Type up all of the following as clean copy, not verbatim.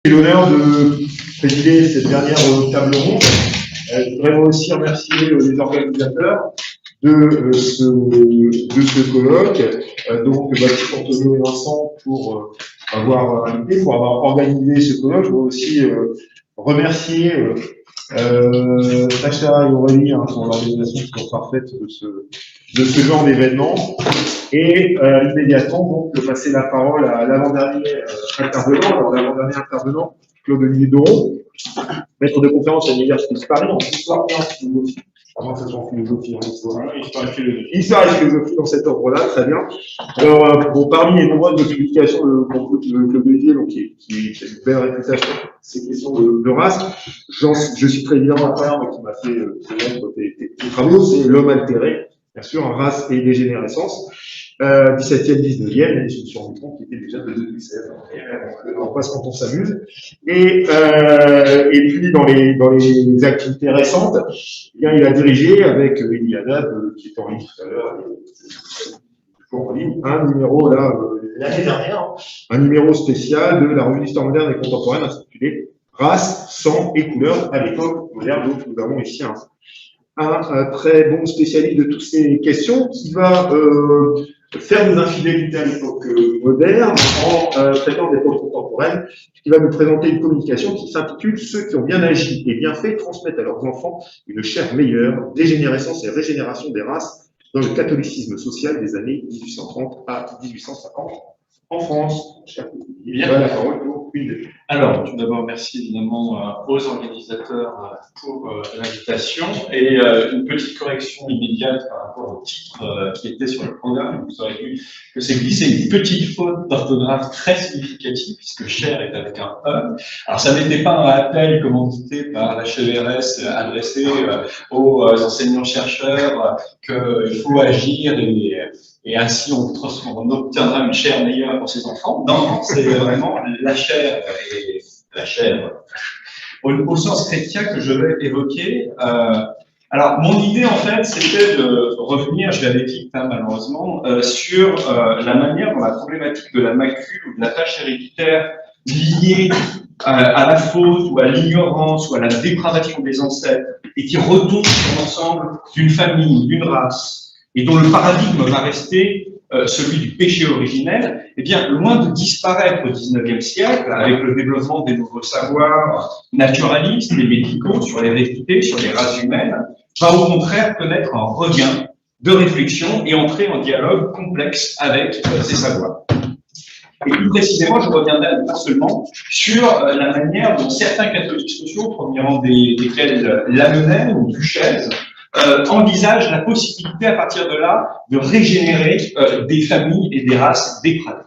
J'ai l'honneur de présider cette dernière table ronde. Je voudrais aussi remercier les organisateurs de ce colloque, donc Baptiste, Antonio et Vincent pour avoir invité, pour avoir organisé ce colloque. Je voudrais aussi remercier Sacha et Aurélie pour l'organisation toujours parfaite de ce genre d'événement. Et immédiatement, donc, passer la parole à l'avant-dernier intervenant. Alors, l'avant-dernier intervenant, Claude-Olivier Doron, maître de conférence à l'Université de Paris en histoire et en philosophie. Avant que ce soit en philosophie, en histoire. Histoire et philosophie dans cet ordre-là, très bien. Alors, bon, parmi les nombreuses publications de Claude-Olivier, donc, qui a une belle réputation, ces questions de race, je suis très évidemment un qui m'a fait connaître tes travaux, c'est L'homme altéré, bien sûr, en race et dégénérescence. 17e, 19e, et je me suis rendu compte qu'il était déjà de 2016. On passe quand on s'amuse. Et puis, dans les activités récentes, eh bien, il a dirigé avec Elie Haddad, qui est en ligne tout à l'heure, toujours en ligne, un numéro, là, l'année dernière, un numéro spécial de la revue d'histoire moderne et contemporaine intitulé Race, sang et couleur à l'époque moderne. Donc, nous avons ici un très bon spécialiste de toutes ces questions qui va faire des infidélités à l'époque moderne en traitant d'époque contemporaine, qui va nous présenter une communication qui s'intitule « Ceux qui ont bien agi et bien fait transmettent à leurs enfants une chair meilleure, dégénérescence et régénération des races dans le catholicisme social des années 1830 à 1850 en France ». Bien, la parole pour une minute. Alors, tout d'abord, merci évidemment aux organisateurs pour l'invitation et une petite correction immédiate par rapport au titre qui était sur le programme. Vous aurez vu que c'est glissé une petite faute d'orthographe très significative puisque cher est avec un E. Alors, ça n'était pas un appel commandité par la HERS adressé aux enseignants-chercheurs qu'il faut agir et ainsi on obtiendra une chair meilleure pour ses enfants. Non, c'est vraiment la chair et la chair au sens chrétien que je vais évoquer. Alors, mon idée, en fait, c'était de revenir, je l'avais dit malheureusement, sur la manière dont la problématique de la macule ou de la tâche héréditaire liée à la faute ou à l'ignorance ou à la dépravation des ancêtres et qui retombe sur l'ensemble d'une famille, d'une race, et dont le paradigme va rester celui du péché originel, eh bien, loin de disparaître au XIXe siècle, avec le développement des nouveaux savoirs naturalistes et médicaux sur les vérités, sur les races humaines, va au contraire connaître un regain de réflexion et entrer en dialogue complexe avec ces savoirs. Et plus précisément, je reviendrai pas seulement sur la manière dont certains catholiques sociaux, au premier rang desquels Lamennais ou Duchesne, envisage la possibilité à partir de là de régénérer des familles et des races dépravées.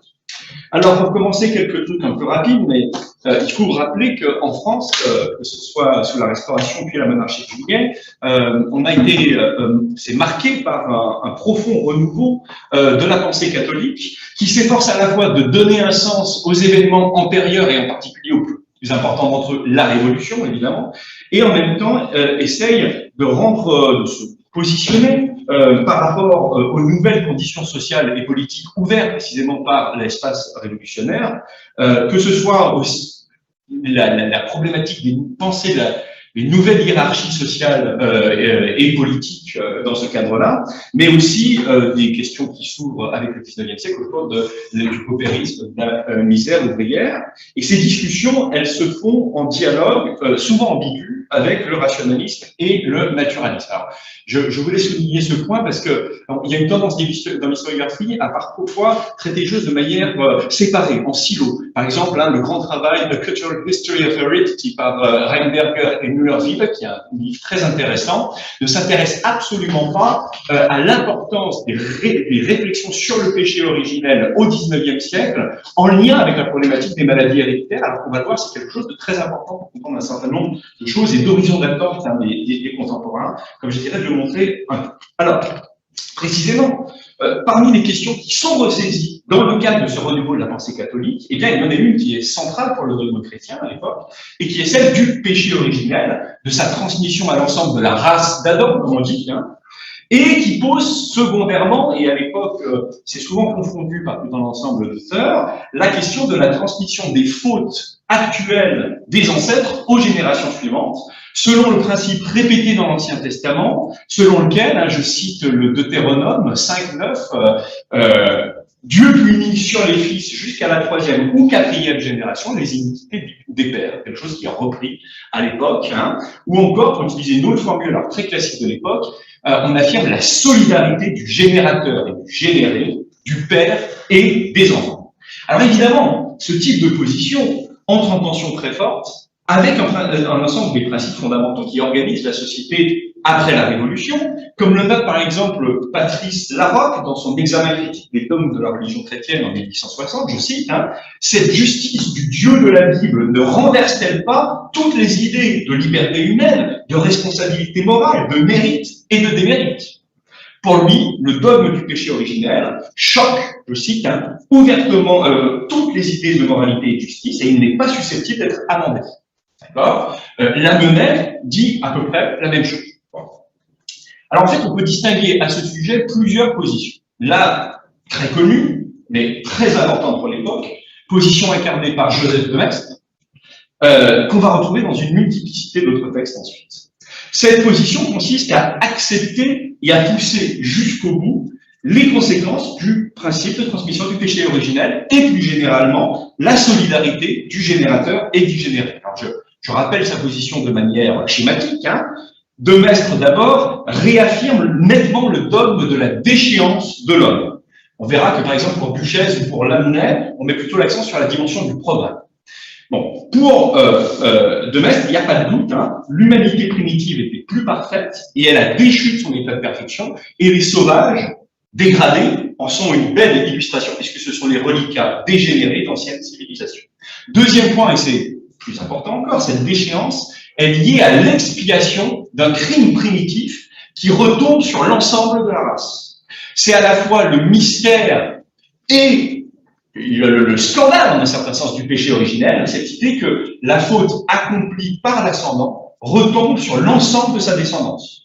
Alors, pour commencer, quelques trucs un peu rapides, mais il faut vous rappeler qu'en France, que ce soit sous la Restauration puis la monarchie de Juillet, on a été, c'est marqué par un profond renouveau de la pensée catholique qui s'efforce à la fois de donner un sens aux événements antérieurs et en particulier aux plus importants d'entre eux, la Révolution, évidemment, et en même temps essaye de se positionner par rapport aux nouvelles conditions sociales et politiques ouvertes précisément par l'espace révolutionnaire, que ce soit aussi la problématique des pensées, les nouvelles hiérarchies sociales et politiques dans ce cadre-là, mais aussi des questions qui s'ouvrent avec le XIXe siècle autour du paupérisme, de la misère ouvrière. Et ces discussions, elles se font en dialogue, souvent ambigu, avec le rationalisme et le naturalisme. Alors, je voulais souligner ce point parce que il y a une tendance dans l'historiographie à parfois traiter les choses de manière séparée, en silo. Par exemple, le grand travail The Cultural History of Heredity par Reinberger et Müller-Wiebe, qui est un livre très intéressant, ne s'intéresse absolument pas à l'importance des réflexions sur le péché originel au XIXe siècle, en lien avec la problématique des maladies héréditaires, alors qu'on va le voir, c'est quelque chose de très important pour comprendre un certain nombre de choses et d'horizons d'attente des contemporains, comme j'essaierai de le montrer un peu. Alors, précisément, parmi les questions qui sont ressaisies dans le cadre de ce renouveau de la pensée catholique, eh bien, il y en a une qui est centrale pour le dogme chrétien à l'époque, et qui est celle du péché originel, de sa transmission à l'ensemble de la race d'Adam, comme on dit, et qui pose secondairement, et à l'époque c'est souvent confondu par tout un ensemble d'auteurs, la question de la transmission des fautes actuelles des ancêtres aux générations suivantes, selon le principe répété dans l'Ancien Testament, selon lequel, je cite le Deutéronome 5.9, Dieu punit sur les fils jusqu'à la 3e ou 4e génération les iniquités des pères, quelque chose qui est repris à l'époque, ou encore, pour utiliser une autre formule alors très classique de l'époque, on affirme la solidarité du générateur et du généré, du père et des enfants. Alors évidemment, ce type de position entre en tension très forte avec un ensemble des principes fondamentaux qui organisent la société après la Révolution, comme le note par exemple Patrice Larocque dans son examen critique des dogmes de la religion chrétienne en 1860, je cite, cette justice du Dieu de la Bible ne renverse-t-elle pas toutes les idées de liberté humaine, de responsabilité morale, de mérite et de démérite? Pour lui, le dogme du péché originel choque, je cite, ouvertement toutes les idées de moralité et de justice et il n'est pas susceptible d'être amendé. D'accord ? Lamennais dit à peu près la même chose. Alors en fait, on peut distinguer à ce sujet plusieurs positions. La très connue, mais très importante pour l'époque, position incarnée par Joseph de Maistre, qu'on va retrouver dans une multiplicité d'autres textes ensuite. Cette position consiste à accepter et à pousser jusqu'au bout les conséquences du principe de transmission du péché originel et plus généralement la solidarité du générateur et du généré. Alors je rappelle sa position de manière schématique. De Maistre d'abord réaffirme nettement le dogme de la déchéance de l'homme. On verra que par exemple pour Duchesne ou pour Lamennais, on met plutôt l'accent sur la dimension du progrès. Bon, pour de Maistre, il n'y a pas de doute, l'humanité primitive était plus parfaite et elle a déchu de son état de perfection et les sauvages dégradés en sont une belle illustration puisque ce sont les reliquats dégénérés d'anciennes civilisations. Deuxième point, et c'est plus important encore, cette déchéance est liée à l'expiation d'un crime primitif qui retombe sur l'ensemble de la race. C'est à la fois le mystère et le scandale, en un certain sens, du péché originel, cette idée que la faute accomplie par l'ascendant retombe sur l'ensemble de sa descendance.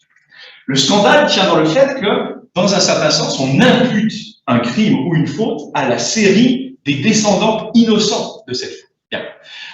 Le scandale tient dans le fait que, dans un certain sens, on impute un crime ou une faute à la série des descendants innocents de cette faute. Bien.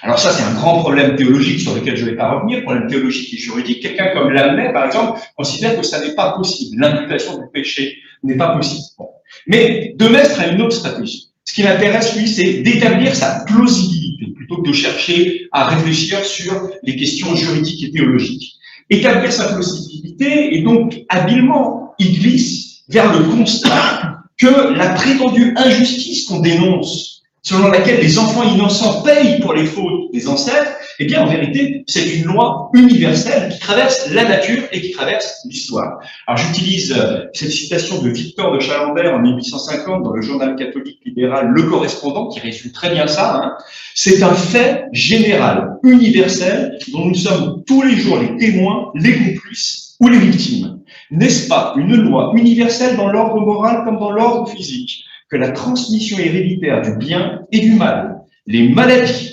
Alors ça, c'est un grand problème théologique sur lequel je ne vais pas revenir, problème théologique et juridique. Quelqu'un comme Lamennais, par exemple, considère que ça n'est pas possible. L'imputation du péché n'est pas possible. Bon. Mais de Maistre a une autre stratégie. Ce qui l'intéresse, lui, c'est d'établir sa plausibilité, plutôt que de chercher à réfléchir sur les questions juridiques et théologiques. Établir sa plausibilité, et donc, habilement, il glisse vers le constat que la prétendue injustice qu'on dénonce, selon laquelle les enfants innocents payent pour les fautes des ancêtres, eh bien, en vérité, c'est une loi universelle qui traverse la nature et qui traverse l'histoire. Alors, j'utilise cette citation de Victor de Chalembert en 1850 dans le journal catholique libéral Le Correspondant, qui résume très bien ça. C'est un fait général, universel, dont nous sommes tous les jours les témoins, les complices ou les victimes. N'est-ce pas une loi universelle dans l'ordre moral comme dans l'ordre physique, que la transmission héréditaire du bien et du mal, les maladies,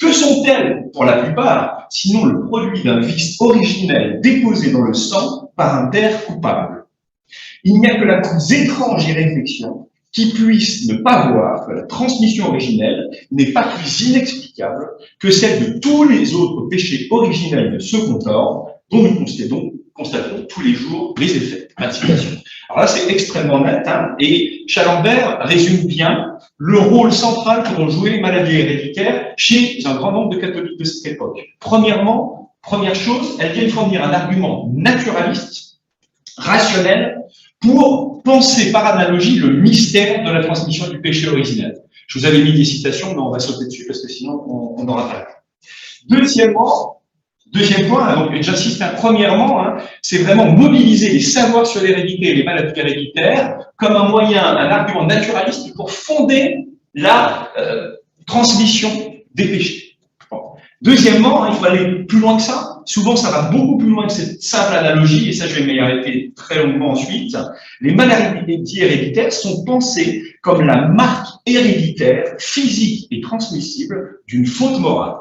que sont-elles, pour la plupart, sinon le produit d'un vice originel déposé dans le sang par un père coupable? Il n'y a que la plus étrange irréflexion qui puisse ne pas voir que la transmission originelle n'est pas plus inexplicable que celle de tous les autres péchés originels de second ordre dont nous constatons tous les jours les effets. Alors là, c'est extrêmement net, et Chalembert résume bien le rôle central que vont jouer les maladies héréditaires chez un grand nombre de catholiques de cette époque. Premièrement, première chose, elles viennent fournir un argument naturaliste, rationnel, pour penser par analogie le mystère de la transmission du péché originel. Je vous avais mis des citations, mais on va sauter dessus parce que sinon on n'aura pas. Deuxième point, donc j'insiste, premièrement, c'est vraiment mobiliser les savoirs sur l'hérédité et les maladies héréditaires comme un moyen, un argument naturaliste pour fonder la transmission des péchés. Bon. Deuxièmement, il faut aller plus loin que ça. Souvent, ça va beaucoup plus loin que cette simple analogie, et ça, je vais m'y arrêter très longuement ensuite. Les maladies héréditaires sont pensées comme la marque héréditaire, physique et transmissible d'une faute morale.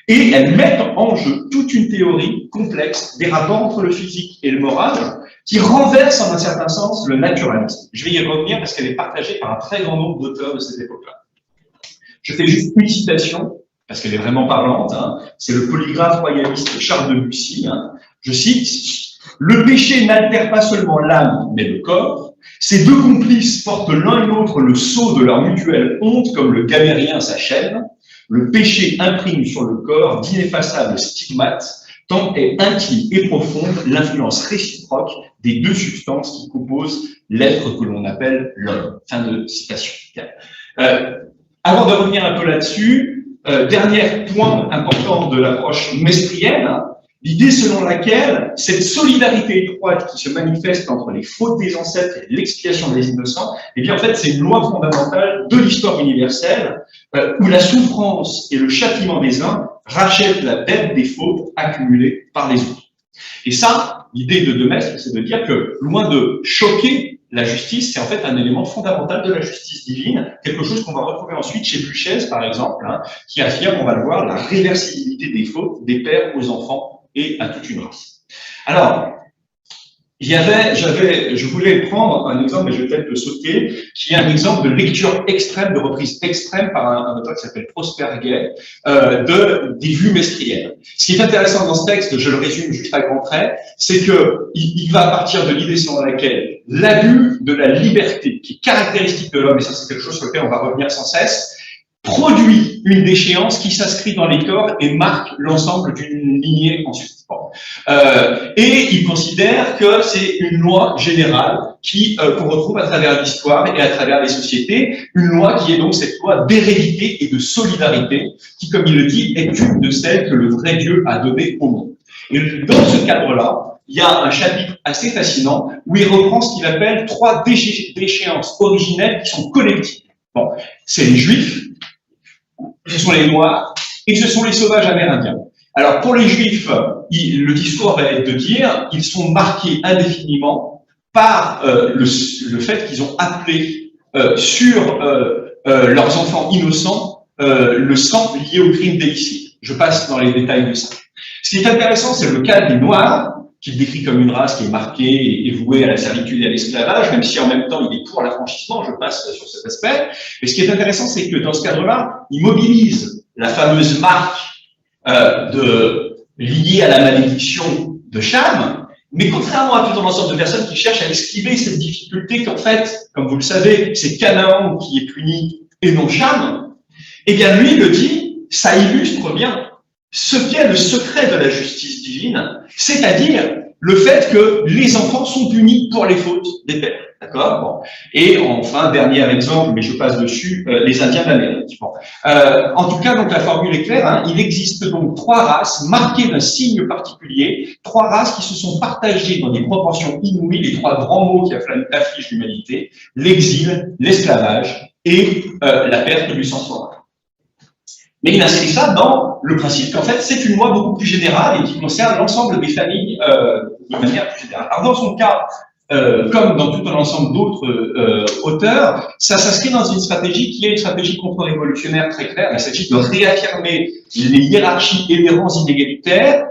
Et elles mettent en jeu toute une théorie complexe des rapports entre le physique et le moral, qui renverse en un certain sens le naturalisme. Je vais y revenir parce qu'elle est partagée par un très grand nombre d'auteurs de cette époque-là. Je fais juste une citation, parce qu'elle est vraiment parlante, hein. C'est le polygraphe royaliste Charles de Bussy. Hein. Je cite, « Le péché n'altère pas seulement l'âme, mais le corps. Ces deux complices portent l'un et l'autre le sceau de leur mutuelle honte comme le gamérien sa chaîne. Le péché imprime sur le corps d'ineffaçables stigmates, tant est intime et profonde l'influence réciproque des deux substances qui composent l'être que l'on appelle l'homme. » Fin de citation. Avant de revenir un peu là-dessus, dernier point important de l'approche mestrienne, l'idée selon laquelle cette solidarité étroite qui se manifeste entre les fautes des ancêtres et l'expiation des innocents, eh bien en fait c'est une loi fondamentale de l'histoire universelle où la souffrance et le châtiment des uns rachètent la dette des fautes accumulées par les autres. Et ça, l'idée de Demestre, c'est de dire que loin de choquer la justice, c'est en fait un élément fondamental de la justice divine, quelque chose qu'on va retrouver ensuite chez Buchez, par exemple, hein, qui affirme, on va le voir, la réversibilité des fautes des pères aux enfants et à toute une race. Alors, je voulais prendre un exemple, mais je vais peut-être le sauter, qui est un exemple de lecture extrême, de reprise extrême par un auteur qui s'appelle Prosper Gay, des vues mestriennes. Ce qui est intéressant dans ce texte, je le résume juste à grands traits, c'est que il va partir de l'idée selon laquelle l'abus de la liberté, qui est caractéristique de l'homme, et ça c'est quelque chose sur lequel on va revenir sans cesse, produit une déchéance qui s'inscrit dans les corps et marque l'ensemble d'une lignée ensuite. Et il considère que c'est une loi générale qu'on retrouve à travers l'histoire et à travers les sociétés, une loi qui est donc cette loi d'hérédité et de solidarité, qui, comme il le dit, est une de celles que le vrai Dieu a données au monde. Et dans ce cadre-là, il y a un chapitre assez fascinant où il reprend ce qu'il appelle 3 déchéances originelles qui sont collectives. Bon, c'est les Juifs, ce sont les Noirs et ce sont les sauvages amérindiens. Alors pour les Juifs, le discours va être de dire qu'ils sont marqués indéfiniment par le fait qu'ils ont appelé sur leurs enfants innocents le sang lié au crime d'homicide. Je passe dans les détails de ça. Ce qui est intéressant, c'est le cas des Noirs, qu'il décrit comme une race qui est marquée et vouée à la servitude et à l'esclavage, même si en même temps il est pour l'affranchissement, je passe sur cet aspect. Mais ce qui est intéressant, c'est que dans ce cadre-là, il mobilise la fameuse marque liée à la malédiction de Cham, mais contrairement à tout un ensemble de personnes qui cherchent à esquiver cette difficulté qu'en fait, comme vous le savez, c'est Canaan qui est puni et non Cham, eh bien lui le dit, ça illustre bien ce qu'est le secret de la justice divine, c'est-à-dire le fait que les enfants sont punis pour les fautes des pères. D'accord? Bon. Et enfin, dernier exemple, mais je passe dessus, les Indiens d'Amérique. Bon. En tout cas, donc la formule est claire, hein, il existe donc 3 races marquées d'un signe particulier, 3 races qui se sont partagées dans des proportions inouïes, les 3 grands mots qui affligent l'humanité, l'exil, l'esclavage et la perte du sang forain. Mais il inscrit ça dans le principe qu'en fait, c'est une loi beaucoup plus générale et qui concerne l'ensemble des familles de manière plus générale. Alors, dans son cas, comme dans tout un ensemble d'autres auteurs, ça s'inscrit dans une stratégie qui est une stratégie contre-révolutionnaire très claire. Il s'agit de réaffirmer les hiérarchies et les rangs inégalitaires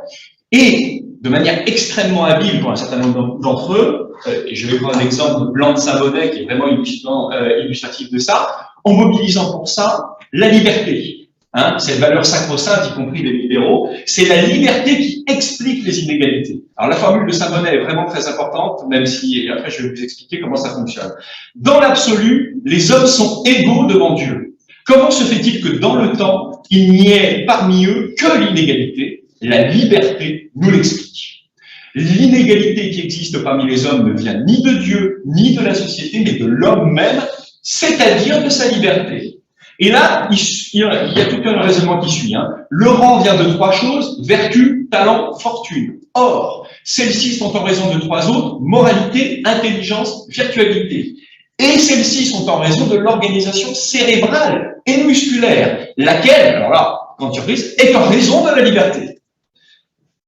et, de manière extrêmement habile pour un certain nombre d'entre eux, et je vais prendre l'exemple de Blanc de Saint-Bonnet qui est vraiment illustratif de ça, en mobilisant pour ça la liberté. Hein, c'est une valeur sacro-sainte, y compris les libéraux. C'est la liberté qui explique les inégalités. Alors, la formule de Saint-Bonnet est vraiment très importante, même si, après, je vais vous expliquer comment ça fonctionne. Dans l'absolu, les hommes sont égaux devant Dieu. Comment se fait-il que dans le temps, il n'y ait parmi eux que l'inégalité? La liberté nous l'explique. L'inégalité qui existe parmi les hommes ne vient ni de Dieu, ni de la société, mais de l'homme même, c'est-à-dire de sa liberté. Et là, il y a tout un raisonnement qui suit. Hein. Le rang vient de 3 choses, vertu, talent, fortune. Or, celles-ci sont en raison de 3 autres, moralité, intelligence, virtualité. Et celles-ci sont en raison de l'organisation cérébrale et musculaire, laquelle, alors là, grande surprise, est en raison de la liberté.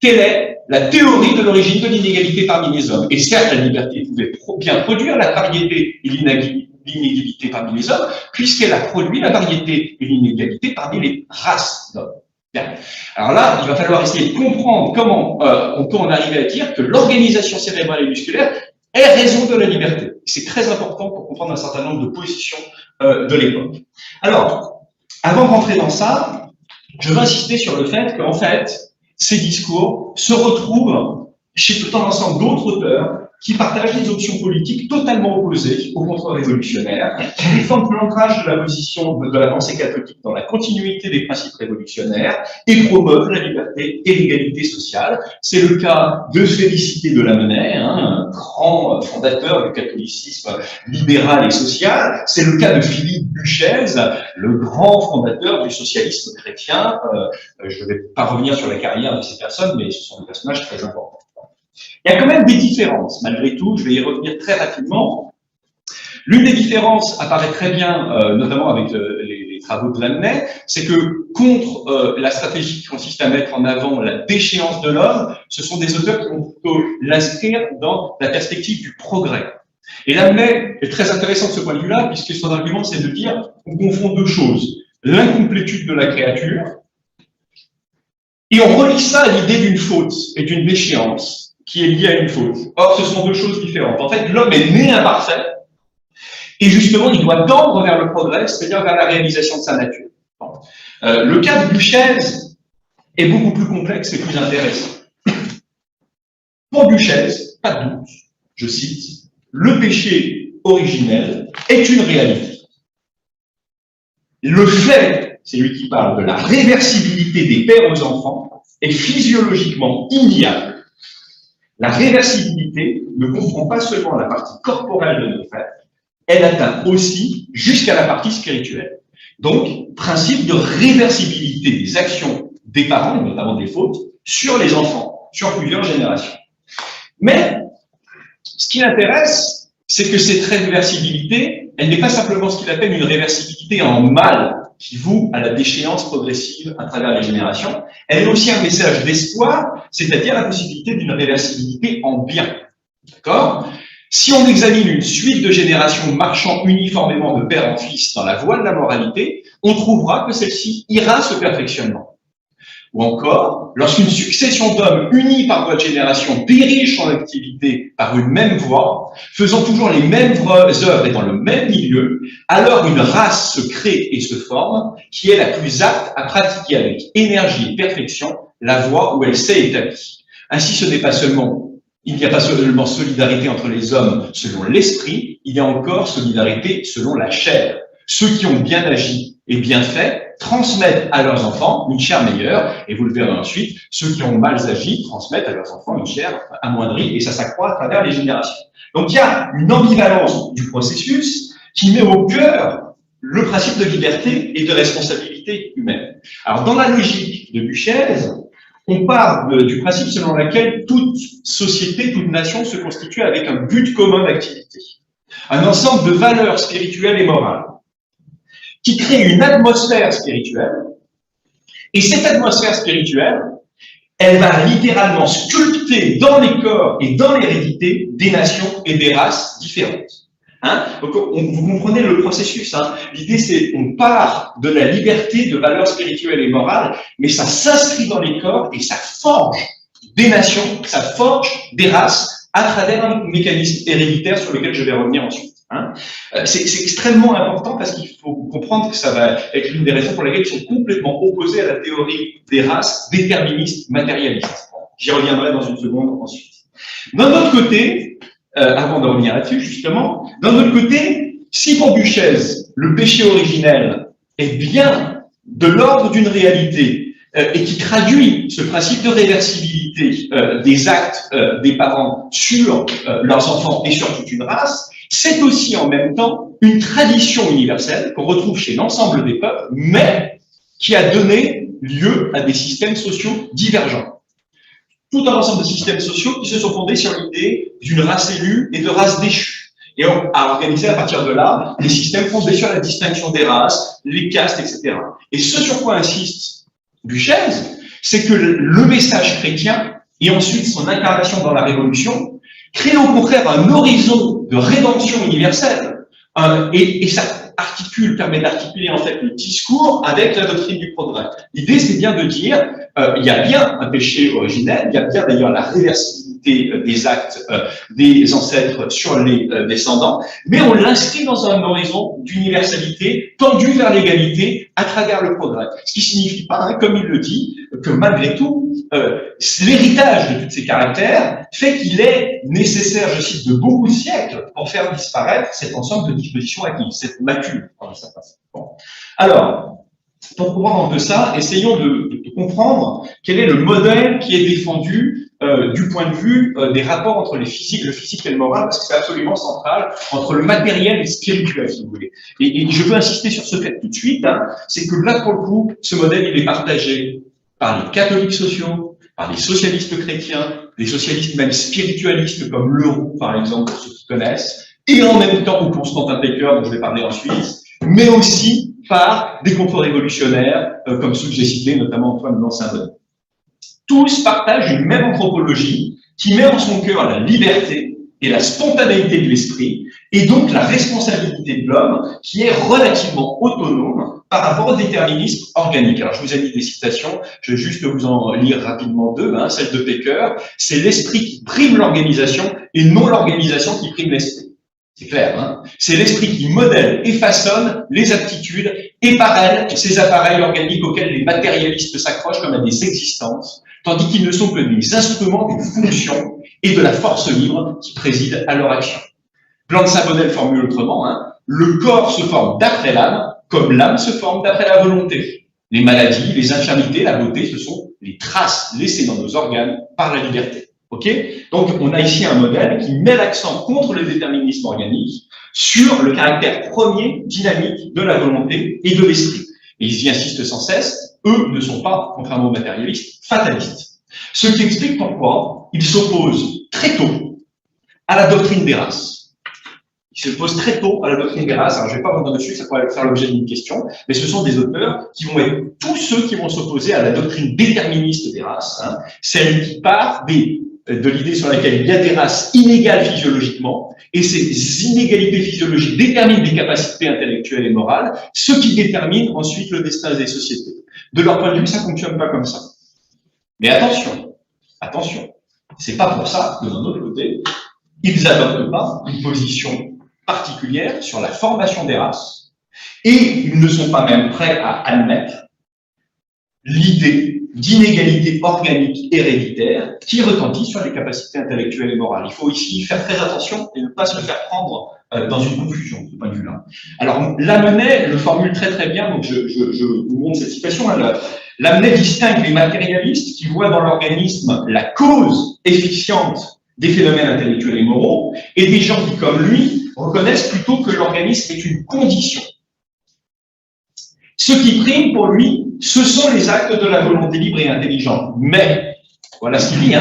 Quelle est la théorie de l'origine de l'inégalité parmi les hommes? Et certes, la liberté pouvait bien produire la variété et l'inégalité parmi les hommes, puisqu'elle a produit la variété et l'inégalité parmi les races d'hommes. Bien. Alors là, il va falloir essayer de comprendre comment on peut en arriver à dire que l'organisation cérébrale et musculaire est raison de la liberté. C'est très important pour comprendre un certain nombre de positions de l'époque. Alors, avant de rentrer dans ça, je veux insister sur le fait qu'en fait, ces discours se retrouvent chez tout un ensemble d'autres auteurs qui partagent des options politiques totalement opposées aux contre-révolutionnaires, qui défendent l'ancrage de la position de la pensée catholique dans la continuité des principes révolutionnaires et promeuvent la liberté et l'égalité sociale. C'est le cas de Félicité de Lamennais, un grand fondateur du catholicisme libéral et social. C'est le cas de Philippe Buchez, le grand fondateur du socialisme chrétien. Je ne vais pas revenir sur la carrière de ces personnes, mais ce sont des personnages très importants. Il y a quand même des différences, malgré tout, je vais y revenir très rapidement. L'une des différences apparaît très bien, notamment avec les travaux de Lamennais, c'est que contre la stratégie qui consiste à mettre en avant la déchéance de l'homme, ce sont des auteurs qui vont plutôt l'inscrire dans la perspective du progrès. Et Lamennais est très intéressant de ce point de vue-là, puisque son argument, c'est de dire qu'on confond deux choses. L'incomplétude de la créature, et on relie ça à l'idée d'une faute et d'une déchéance qui est liée à une faute. Or, ce sont deux choses différentes. En fait, l'homme est né imparfait, et justement, il doit tendre vers le progrès, c'est-à-dire vers la réalisation de sa nature. Le cas de Buchez est beaucoup plus complexe et plus intéressant. Pour Buchez, pas de doute, je cite, « Le péché originel est une réalité. Le fait, c'est lui qui parle de la réversibilité des pères aux enfants, est physiologiquement ignoble. La réversibilité ne comprend pas seulement la partie corporelle de nos faits, elle atteint aussi jusqu'à la partie spirituelle. Donc, principe de réversibilité des actions des parents, notamment des fautes, sur les enfants, sur plusieurs générations. Mais, ce qui l'intéresse, c'est que cette réversibilité, elle n'est pas simplement ce qu'il appelle une réversibilité en mal, qui voue à la déchéance progressive à travers les générations, elle est aussi un message d'espoir, c'est-à-dire la possibilité d'une réversibilité en bien. D'accord ? Si on examine une suite de générations marchant uniformément de père en fils dans la voie de la moralité, on trouvera que celle-ci ira se perfectionnement. Ou encore, lorsqu'une succession d'hommes unis par voie de génération dirige son activité par une même voie, faisant toujours les mêmes œuvres et dans le même milieu, alors une race se crée et se forme qui est la plus apte à pratiquer avec énergie et perfection la voie où elle s'est établie. Ainsi, il n'y a pas seulement solidarité entre les hommes selon l'esprit, il y a encore solidarité selon la chair. Ceux qui ont bien agi et bien fait transmettent à leurs enfants une chair meilleure, et vous le verrez ensuite, ceux qui ont mal agi transmettent à leurs enfants une chair amoindrie, et ça s'accroît à travers les générations. Donc il y a une ambivalence du processus qui met au cœur le principe de liberté et de responsabilité humaine. Alors dans la logique de Buchez, on parle du principe selon lequel toute société, toute nation se constitue avec un but commun d'activité, un ensemble de valeurs spirituelles et morales, qui crée une atmosphère spirituelle, et cette atmosphère spirituelle, elle va littéralement sculpter dans les corps et dans l'hérédité des nations et des races différentes. Donc, vous comprenez le processus. L'idée, c'est qu'on part de la liberté de valeurs spirituelles et morales, mais ça s'inscrit dans les corps et ça forge des nations, ça forge des races à travers un mécanisme héréditaire sur lequel je vais revenir ensuite. C'est extrêmement important parce qu'il faut comprendre que ça va être l'une des raisons pour lesquelles ils sont complètement opposés à la théorie des races déterministes matérialistes. J'y reviendrai dans une seconde ensuite. D'un autre côté, avant de revenir là-dessus justement, d'un autre côté, si pour Buchez, le péché originel est bien de l'ordre d'une réalité et qui traduit ce principe de réversibilité des actes des parents sur leurs enfants et sur toute une race, c'est aussi en même temps une tradition universelle qu'on retrouve chez l'ensemble des peuples, mais qui a donné lieu à des systèmes sociaux divergents. Tout un ensemble de systèmes sociaux qui se sont fondés sur l'idée d'une race élue et de race déchue. Et on a organisé à partir de là des systèmes fondés sur la distinction des races, les castes, etc. Et ce sur quoi insiste Buchez, c'est que le message chrétien, et ensuite son incarnation dans la Révolution, crée au contraire un horizon de rédemption universelle. Et ça permet d'articuler en fait le discours avec la doctrine du progrès. L'idée, c'est bien de dire, il y a bien un péché originel, il y a bien d'ailleurs la réversibilité des actes des ancêtres sur les descendants, mais on l'inscrit dans un horizon d'universalité tendu vers l'égalité à travers le progrès. Ce qui signifie pas, comme il le dit, que malgré tout, l'héritage de tous ces caractères fait qu'il est nécessaire, je cite, de beaucoup de siècles pour faire disparaître cet ensemble de dispositions acquises, cette macule. Bon. Alors, pour comprendre un peu ça, essayons de comprendre quel est le modèle qui est défendu du point de vue des rapports entre le physique et le moral, parce que c'est absolument central, entre le matériel et le spirituel, si vous voulez. Et je veux insister sur ce fait tout de suite, c'est que là, pour le coup, ce modèle, il est partagé par les catholiques sociaux, par les socialistes chrétiens, les socialistes même spiritualistes comme Leroux, par exemple, pour ceux qui connaissent, et en même temps, ou Constantin Pecker, dont je vais parler ensuite, mais aussi par des contre-révolutionnaires, comme ceux que j'ai cités, notamment Antoine Blanc-Saint-Denis. Tous partagent une même anthropologie qui met en son cœur la liberté et la spontanéité de l'esprit, et donc la responsabilité de l'homme qui est relativement autonome par rapport au déterminisme organique. Alors, je vous ai mis des citations, je vais juste vous en lire rapidement deux. Celle de Pecker, c'est l'esprit qui prime l'organisation et non l'organisation qui prime l'esprit. C'est clair, c'est l'esprit qui modèle et façonne les aptitudes et par elles, ces appareils organiques auxquels les matérialistes s'accrochent comme à des existences, tandis qu'ils ne sont que des instruments d'une fonction et de la force libre qui préside à leur action. Plan de Saint-Bonnet formule autrement, le corps se forme d'après l'âme, comme l'âme se forme d'après la volonté. Les maladies, les infirmités, la beauté, ce sont les traces laissées dans nos organes par la liberté. Ok ? Donc, on a ici un modèle qui met l'accent contre le déterminisme organique sur le caractère premier, dynamique de la volonté et de l'esprit. Et ils y insistent sans cesse, eux ne sont pas, contrairement aux matérialistes, fatalistes. Ce qui explique pourquoi ils s'opposent très tôt à la doctrine des races. Ils s'opposent très tôt à la doctrine des races. Alors, je ne vais pas revenir dessus, ça pourrait faire l'objet d'une question, mais ce sont des auteurs qui vont être tous ceux qui vont s'opposer à la doctrine déterministe des races, celle qui part de l'idée sur laquelle il y a des races inégales physiologiquement, et ces inégalités physiologiques déterminent des capacités intellectuelles et morales, ce qui détermine ensuite le destin des sociétés. De leur point de vue, ça ne fonctionne pas comme ça. Mais attention, c'est pas pour ça que d'un autre côté, ils n'adoptent pas une position particulière sur la formation des races, et ils ne sont pas même prêts à admettre l'idée d'inégalité organique héréditaire qui retentit sur les capacités intellectuelles et morales. Il faut ici faire très attention et ne pas se faire prendre dans une confusion de ce point de vue-là. Alors, Lamennais le formule très très bien, donc je vous montre cette citation. Lamennais distingue les matérialistes qui voient dans l'organisme la cause efficiente des phénomènes intellectuels et moraux, et des gens qui, comme lui, reconnaissent plutôt que l'organisme est une condition. Ce qui prime pour lui, ce sont les actes de la volonté libre et intelligente. Mais, voilà ce qu'il dit,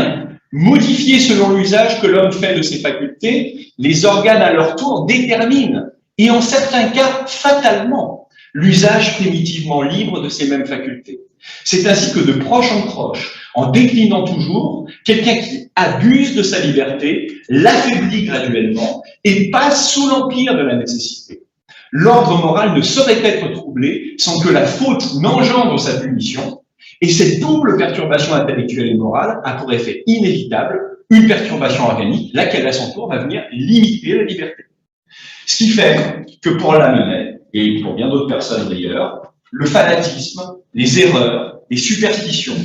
modifiés selon l'usage que l'homme fait de ses facultés, les organes à leur tour déterminent, et en certains cas, fatalement, l'usage primitivement libre de ces mêmes facultés. C'est ainsi que de proche en proche, en déclinant toujours, quelqu'un qui abuse de sa liberté, l'affaiblit graduellement, et passe sous l'empire de la nécessité. L'ordre moral ne saurait être troublé sans que la faute n'engendre sa punition, et cette double perturbation intellectuelle et morale a pour effet inévitable une perturbation organique, laquelle à son tour va venir limiter la liberté. Ce qui fait que pour Lamennais, et pour bien d'autres personnes d'ailleurs, le fanatisme, les erreurs, les superstitions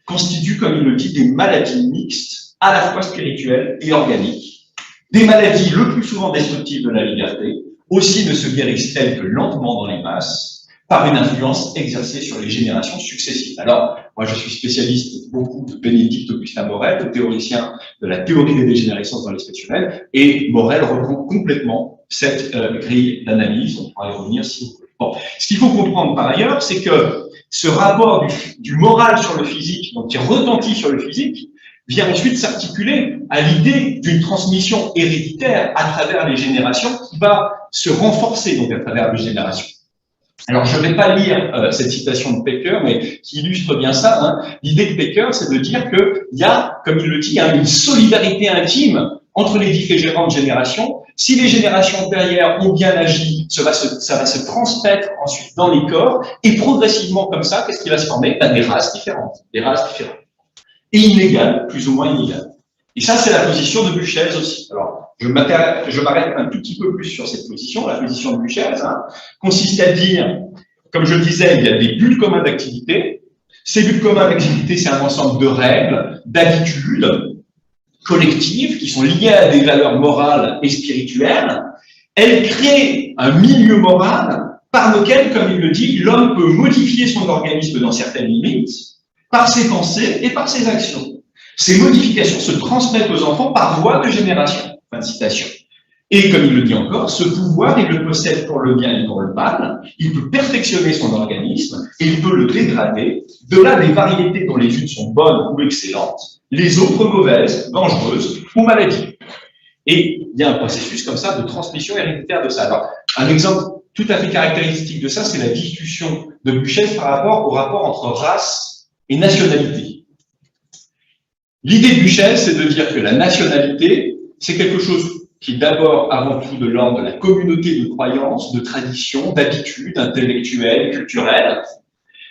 constituent, comme il le dit, des maladies mixtes, à la fois spirituelles et organiques, des maladies le plus souvent destructives de la liberté, aussi ne se guérissent-elles que lentement dans les masses, par une influence exercée sur les générations successives. Alors, moi je suis spécialiste beaucoup de Bénédicte Augustin Morel, le théoricien de la théorie des dégénérescences dans l'espèce humaine, et Morel reprend complètement cette grille d'analyse, on pourra y revenir si vous voulez. Bon. Ce qu'il faut comprendre par ailleurs, c'est que ce rapport du moral sur le physique, donc qui retentit sur le physique, vient ensuite s'articuler à l'idée d'une transmission héréditaire à travers les générations qui va se renforcer donc à travers les générations. Alors, je ne vais pas lire cette citation de Pecker, mais qui illustre bien ça. L'idée de Pecker, c'est de dire qu'il y a, comme il le dit, une solidarité intime entre les différentes générations. Si les générations derrière ont bien agi, ça va se transmettre ensuite dans les corps, et progressivement comme ça, qu'est-ce qui va se former? Des races différentes, et inégales, plus ou moins inégales. Et ça, c'est la position de Buchholz aussi. Alors, je m'arrête un tout petit peu plus sur cette position. La position de Buchholz consiste à dire, comme je le disais, il y a des buts communs d'activité. Ces buts communs d'activité, c'est un ensemble de règles, d'habitudes collectives qui sont liées à des valeurs morales et spirituelles. Elles créent un milieu moral par lequel, comme il le dit, l'homme peut modifier son organisme dans certaines limites par ses pensées et par ses actions. Ces modifications se transmettent aux enfants par voie de génération. Fin de citation. Et comme il le dit encore, ce pouvoir, il le possède pour le bien et pour le mal. Il peut perfectionner son organisme et il peut le dégrader. De là, des variétés dont les unes sont bonnes ou excellentes, les autres mauvaises, dangereuses ou maladives. Et il y a un processus comme ça de transmission héréditaire de ça. Alors, un exemple tout à fait caractéristique de ça, c'est la discussion de Buchholz par rapport au rapport entre race et nationalité. L'idée de Buchholz, c'est de dire que la nationalité, c'est quelque chose qui est d'abord, avant tout, de l'ordre de la communauté de croyances, de traditions, d'habitudes intellectuelles, culturelles.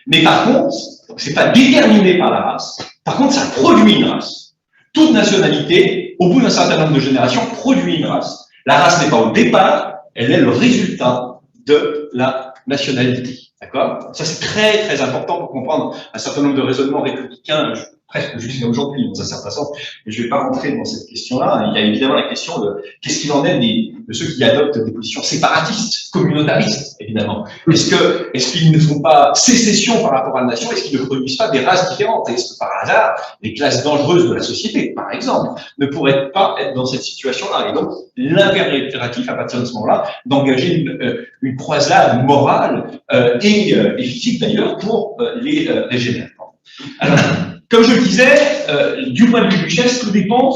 Mais par contre, c'est pas déterminé par la race. Par contre, ça produit une race. Toute nationalité, au bout d'un certain nombre de générations, produit une race. La race n'est pas au départ, elle est le résultat de la nationalité. D'accord? Ça, c'est très, très important pour comprendre un certain nombre de raisonnements républicains, presque jusqu'à aujourd'hui, dans un certain sens. Mais je ne vais pas rentrer dans cette question-là. Il y a évidemment la question de qu'est-ce qu'il en est de ceux qui adoptent des positions séparatistes, communautaristes, évidemment. Est-ce qu'ils ne font pas sécession par rapport à la nation? Est-ce qu'ils ne produisent pas des races différentes? Est-ce que par hasard, les classes dangereuses de la société, par exemple, ne pourraient pas être dans cette situation-là? Et donc, l'impératif, à partir de ce moment-là, d'engager une croisade morale et physique, d'ailleurs, pour les régénérer. Alors, comme je le disais, du point de vue du chef, tout dépend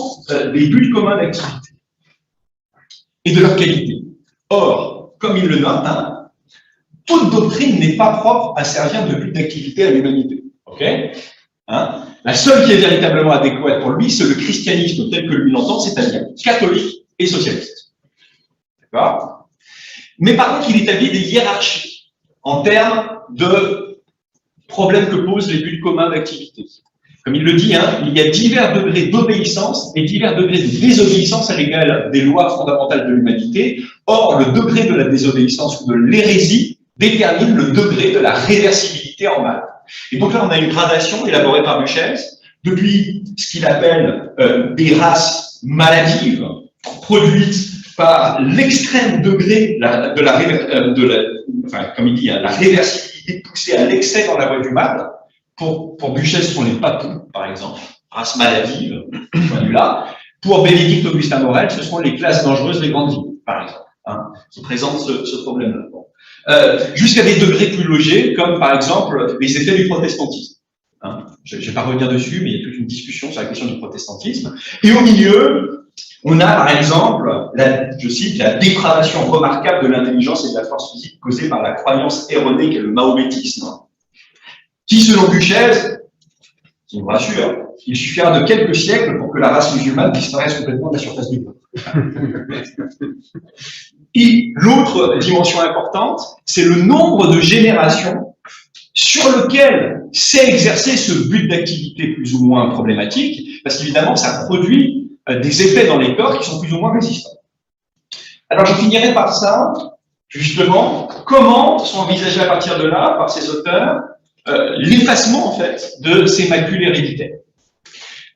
des buts communs d'activité et de leur qualité. Or, comme il le note, toute doctrine n'est pas propre à servir de but d'activité à l'humanité. Okay, la seule qui est véritablement adéquate pour lui, c'est le christianisme tel que lui l'entend, c'est-à-dire catholique et socialiste. D'accord? Mais par contre, il établit des hiérarchies en termes de problèmes que posent les buts communs d'activité. Comme il le dit, il y a divers degrés d'obéissance et divers degrés de désobéissance à l'égard des lois fondamentales de l'humanité. Or, le degré de la désobéissance ou de l'hérésie détermine le degré de la réversibilité en mal. Et donc là, on a une gradation élaborée par Buchholz depuis ce qu'il appelle des races maladives produites par l'extrême degré comme il dit, la réversibilité poussée à l'excès dans la voie du mal. Pour Buchholz, ce sont les papous, par exemple, race maladive, ce point de vue-là. Pour Bénédicte Augustin Morel, ce sont les classes dangereuses des grandes villes, par exemple, qui présentent ce problème-là. Bon. Jusqu'à des degrés plus légers, comme par exemple les effets du protestantisme. Je ne vais pas revenir dessus, mais il y a toute une discussion sur la question du protestantisme. Et au milieu, on a par exemple, je cite, la dépravation remarquable de l'intelligence et de la force physique causée par la croyance erronée qu'est le mahométisme, qui, selon Buchholz, qui nous rassure, il suffira de quelques siècles pour que la race musulmane disparaisse complètement de la surface du globe. Et l'autre dimension importante, c'est le nombre de générations sur lequel s'est exercé ce but d'activité plus ou moins problématique, parce qu'évidemment, ça produit des effets dans les corps qui sont plus ou moins résistants. Alors, je finirai par ça, justement, comment sont envisagés à partir de là, par ces auteurs, l'effacement, en fait, de ces macules héréditaires.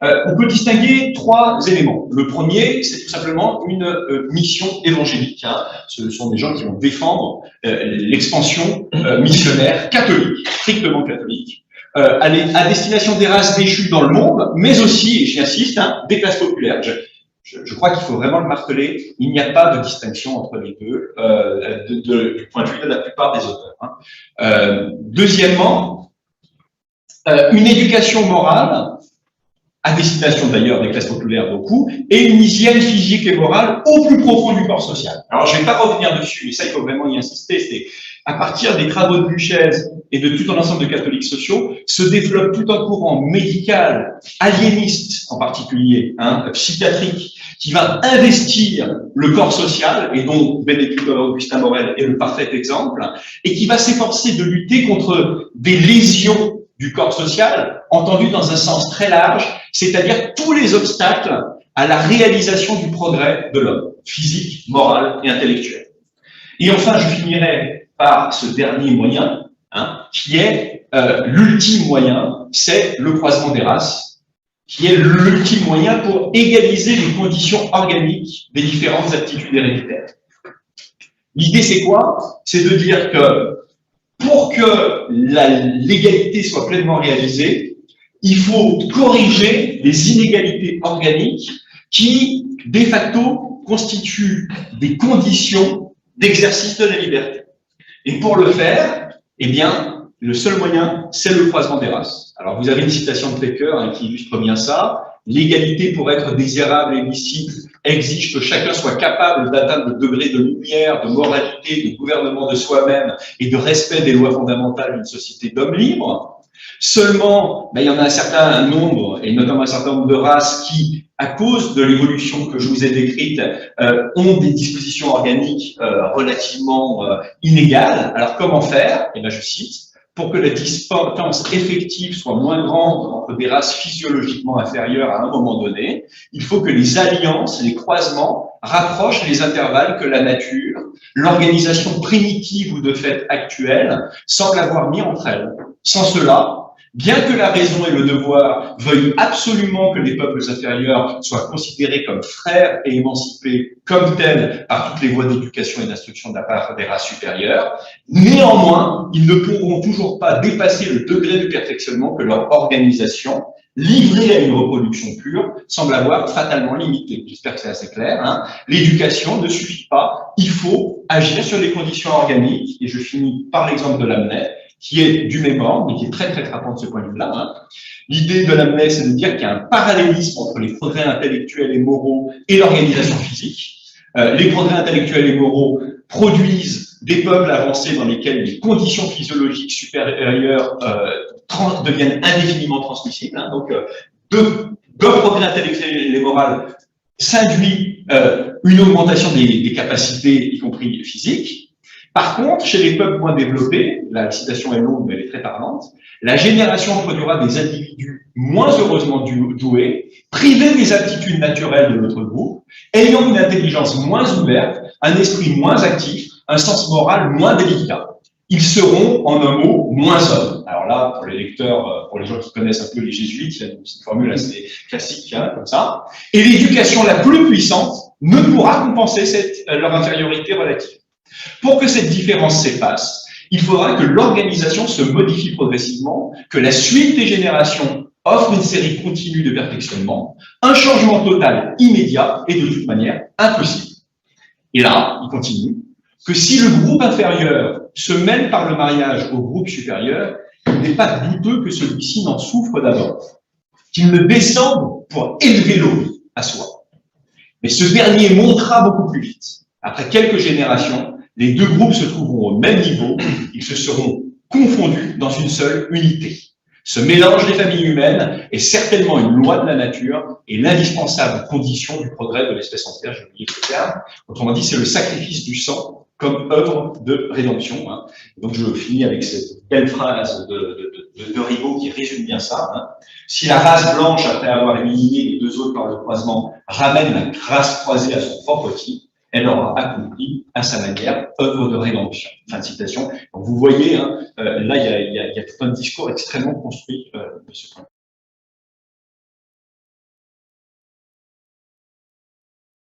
On peut distinguer trois éléments. Le premier, c'est tout simplement une mission évangélique. Ce sont des gens qui vont défendre l'expansion missionnaire catholique, strictement catholique, à destination des races déchues dans le monde, mais aussi, et j'y insiste, des classes populaires. Je crois qu'il faut vraiment le marteler, il n'y a pas de distinction entre les deux, du point de vue de la plupart des auteurs. Deuxièmement, une éducation morale, à destination d'ailleurs des classes populaires beaucoup, et une hygiène physique et morale au plus profond du corps social. Alors je ne vais pas revenir dessus, mais ça il faut vraiment y insister, à partir des travaux de Buchez et de tout un ensemble de catholiques sociaux, se développe tout un courant médical, aliéniste en particulier, psychiatrique, qui va investir le corps social, et dont Bénédicte Augustin Morel est le parfait exemple, et qui va s'efforcer de lutter contre des lésions du corps social, entendu dans un sens très large, c'est-à-dire tous les obstacles à la réalisation du progrès de l'homme, physique, moral et intellectuel. Et enfin, je finirai par ce dernier moyen, qui est l'ultime moyen, c'est le croisement des races, qui est l'ultime moyen pour égaliser les conditions organiques des différentes aptitudes héréditaires. L'idée, c'est quoi? C'est de dire que pour que l'égalité soit pleinement réalisée, il faut corriger les inégalités organiques qui, de facto, constituent des conditions d'exercice de la liberté. Et pour le faire, eh bien, le seul moyen, c'est le croisement des races. Alors, vous avez une citation de Pecker qui illustre bien ça. L'égalité, pour être désirable et licite, exige que chacun soit capable d'atteindre le degré de lumière, de moralité, de gouvernement de soi-même et de respect des lois fondamentales d'une société d'hommes libres. Seulement, il y en a un certain nombre, et notamment un certain nombre de races qui, à cause de l'évolution que je vous ai décrite, ont des dispositions organiques relativement inégales. Alors, comment faire? Eh bien, je cite, pour que la distance effective soit moins grande entre des races physiologiquement inférieures à un moment donné, il faut que les alliances, les croisements, rapprochent les intervalles que la nature, l'organisation primitive ou de fait actuelle, semble avoir mis entre elles. Sans cela, bien que la raison et le devoir veuillent absolument que les peuples inférieurs soient considérés comme frères et émancipés comme tels par toutes les voies d'éducation et d'instruction de la part des races supérieures, néanmoins, ils ne pourront toujours pas dépasser le degré de perfectionnement que leur organisation, livrée à une reproduction pure, semble avoir fatalement limité. J'espère que c'est assez clair. L'éducation ne suffit pas, il faut agir sur les conditions organiques, et je finis par l'exemple de Lamennais, qui est du même ordre, mais qui est très très frappant de ce point de vue-là. L'idée de Lamennais, c'est de dire qu'il y a un parallélisme entre les progrès intellectuels et moraux et l'organisation physique. Les progrès intellectuels et moraux produisent des peuples avancés dans lesquels les conditions physiologiques supérieures deviennent indéfiniment transmissibles. Donc, de progrès intellectuels et moraux s'induit une augmentation des capacités, y compris physiques. Par contre, chez les peuples moins développés, la citation est longue mais elle est très parlante, la génération produira des individus moins heureusement doués, privés des aptitudes naturelles de notre groupe, ayant une intelligence moins ouverte, un esprit moins actif, un sens moral moins délicat. Ils seront, en un mot, moins hommes. Alors là, pour les lecteurs, pour les gens qui connaissent un peu les jésuites, il y a une formule assez classique, comme ça. Et l'éducation la plus puissante ne pourra compenser leur infériorité relative. Pour que cette différence s'efface, il faudra que l'organisation se modifie progressivement, que la suite des générations offre une série continue de perfectionnements, un changement total immédiat est de toute manière impossible. Et là, il continue, que si le groupe inférieur se mêle par le mariage au groupe supérieur, il n'est pas douteux que celui-ci n'en souffre d'abord, qu'il ne descende pour élever l'autre à soi. Mais ce dernier montera beaucoup plus vite. Après quelques générations, les deux groupes se trouveront au même niveau, ils se seront confondus dans une seule unité. Ce mélange des familles humaines est certainement une loi de la nature et l'indispensable condition du progrès de l'espèce entière, j'ai oublié ce terme. Autrement dit, c'est le sacrifice du sang comme œuvre de rédemption. Donc je finis avec cette belle phrase de Ribot qui résume bien ça. Si la race blanche, après avoir éliminé les deux autres par le croisement, ramène la race croisée à son propre type, elle aura accompli à sa manière œuvre de rédemption. Fin de citation. Donc vous voyez, là il y a tout un discours extrêmement construit de ce point.